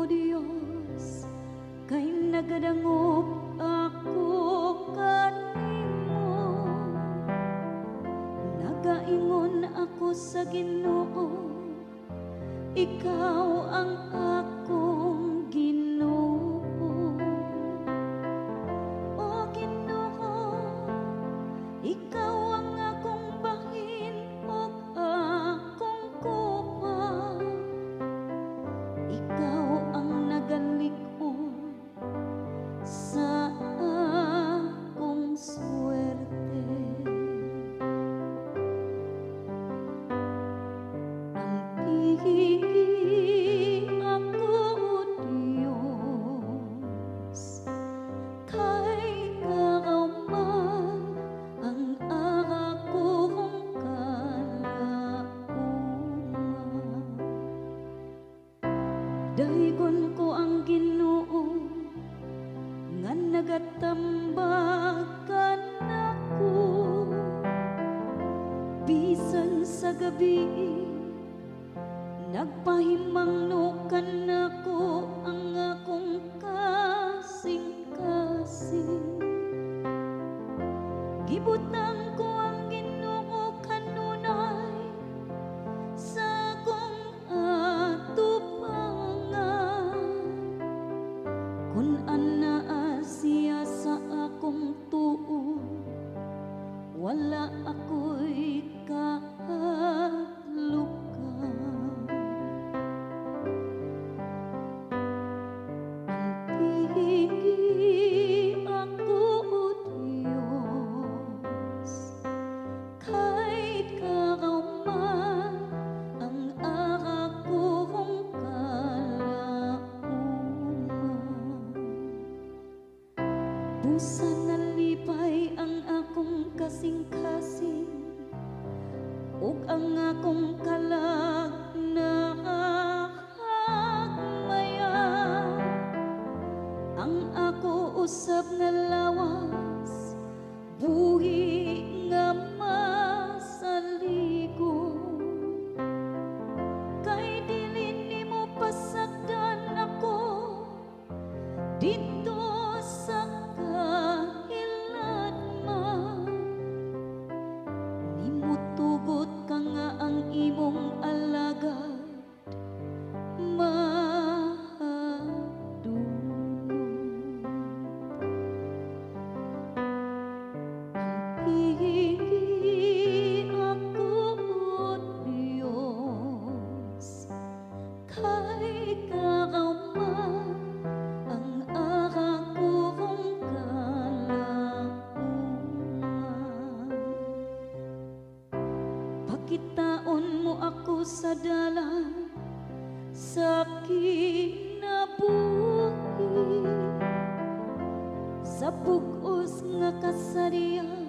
Dios, kay nagadangop ako kanimo. Nagaingon ako sa Ginoo, ikaw ang akong Ginoo. O Ginoo, ikaw ang akong bahin ug akong kupa. Ikaw ang nagalig-on sa akong swerte. Ang pigi ako, Diyos, kay karaman ang akong kalauman. Daygon ko ang Ginoo nga nagatambagan ako, bisan sa gabi nagpahimangnukan ako ang akong kasing-kasing. Gibutang ko ang Ginoo kanunay sa akong atubangan, kun anaa siya sa akong tuo, wala ako'y kahadlukan. Ang pigi ako, Diyos, kay karaman ang akong kalauman. Busa nalipay ang akong kasing-kasing, ug ang akong kalag na hagmaya. Ang ako usab nga lawas, buhi nga masaligo, kay dili nimo pasagdan ako dito sa kahiladman. Nimo tugot ka nga ang imong alagad pigi ako, Diyos, kay karaman ang akong kalauman. Pakitaon mo ako sa dalan sa kinabuhi, sa bug-os nga kasarian